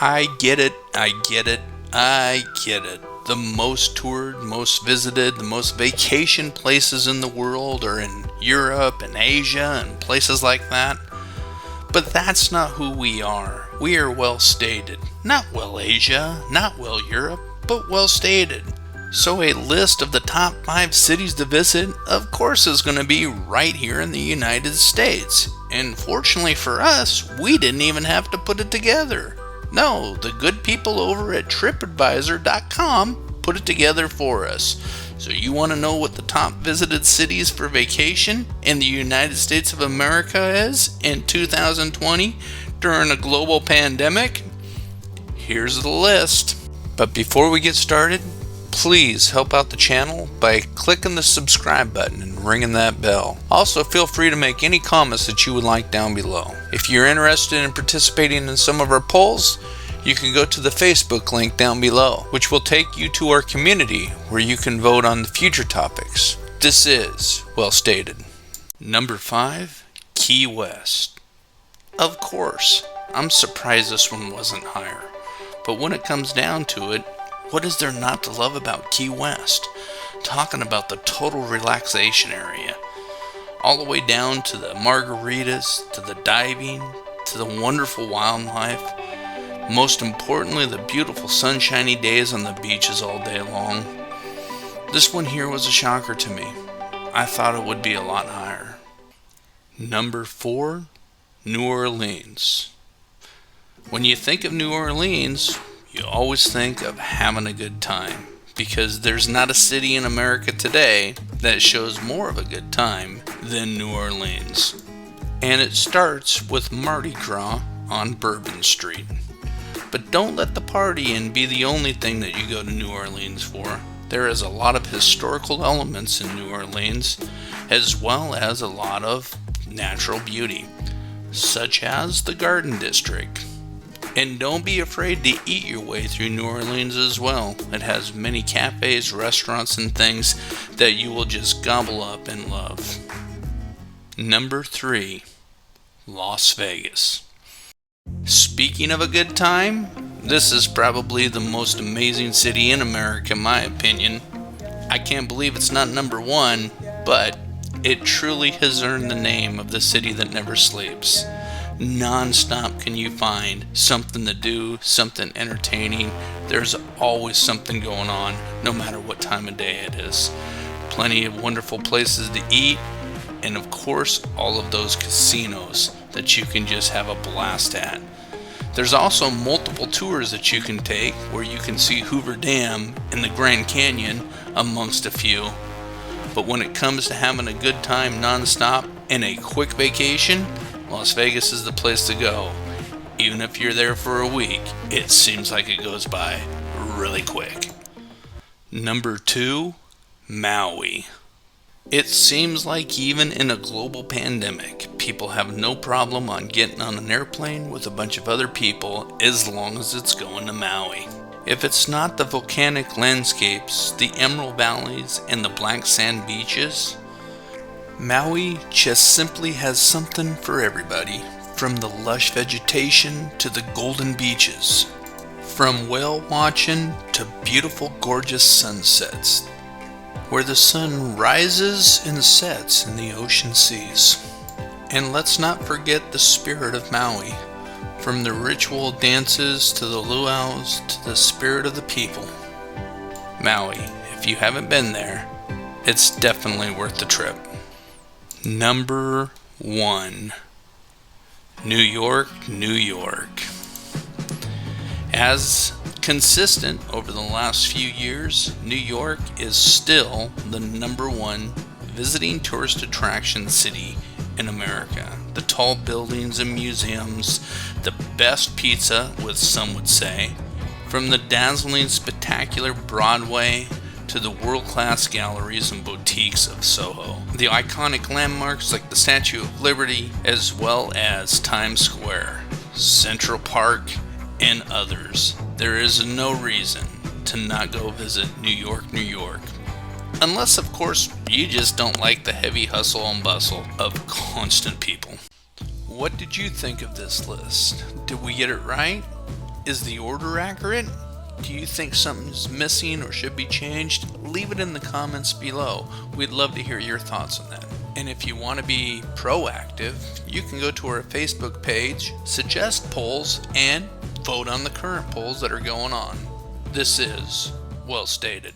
I get it, I get it, I get it. The most toured, most visited, the most vacation places in the world are in Europe and Asia and places like that. But that's not who we are. We are well stated. Not well Asia, not well Europe, but well stated. So a list of the top 5 cities to visit, of course, is going to be right here in the United States. And fortunately for us, we didn't even have to put it together. No, the good people over at TripAdvisor.com put it together for us. So you want to know what the top visited cities for vacation in the United States of America is in 2020 during a global pandemic? Here's the list. But before we get started, please help out the channel by clicking the subscribe button and ringing that bell. Also, feel free to make any comments that you would like down below. If you're interested in participating in some of our polls, you can go to the Facebook link down below, which will take you to our community where you can vote on the future topics. This is well stated. Number 5, Key West. Of course, I'm surprised this one wasn't higher. But when it comes down to it, what is there not to love about Key West? Talking about the total relaxation area. All the way down to the margaritas, to the diving, to the wonderful wildlife. Most importantly, the beautiful sunshiny days on the beaches all day long. This one here was a shocker to me. I thought it would be a lot higher. Number 4, New Orleans. When you think of New Orleans, you always think of having a good time, because there's not a city in America today that shows more of a good time than New Orleans. And it starts with Mardi Gras on Bourbon Street. But don't let the partying be the only thing that you go to New Orleans for. There is a lot of historical elements in New Orleans, as well as a lot of natural beauty, such as the Garden District. And don't be afraid to eat your way through New Orleans as well. It has many cafes, restaurants, and things that you will just gobble up and love. Number 3, Las Vegas. Speaking of a good time, this is probably the most amazing city in America, in my opinion. I can't believe it's not number 1, but it truly has earned the name of the city that never sleeps. Non-stop can you find something to do, something entertaining. There's always something going on, no matter what time of day it is. Plenty of wonderful places to eat, and of course, all of those casinos that you can just have a blast at. There's also multiple tours that you can take where you can see Hoover Dam and the Grand Canyon amongst a few. But when it comes to having a good time non-stop and a quick vacation, Las Vegas is the place to go. Even if you're there for a week, it seems like it goes by really quick. Number 2, Maui. It seems like even in a global pandemic, people have no problem on getting on an airplane with a bunch of other people as long as it's going to Maui. If it's not the volcanic landscapes, the emerald valleys, and the black sand beaches, Maui just simply has something for everybody, from the lush vegetation to the golden beaches, from whale watching to beautiful gorgeous sunsets, where the sun rises and sets in the ocean seas. And let's not forget the spirit of Maui, from the ritual dances to the luau's to the spirit of the people. Maui, if you haven't been there, it's definitely worth the trip. Number 1, New York, New York. As consistent over the last few years, New York is still the number 1 visiting tourist attraction city in America. The tall buildings and museums, the best pizza, with some would say, from the dazzling, spectacular Broadway to the world-class galleries and boutiques of Soho. The iconic landmarks like the Statue of Liberty, as well as Times Square, Central Park, and others. There is no reason to not go visit New York, New York. Unless, of course, you just don't like the heavy hustle and bustle of constant people. What did you think of this list? Did we get it right? Is the order accurate? Do you think something's missing or should be changed? Leave it in the comments below. We'd love to hear your thoughts on that. And if you want to be proactive, you can go to our Facebook page, suggest polls, and vote on the current polls that are going on. This is Well Stated.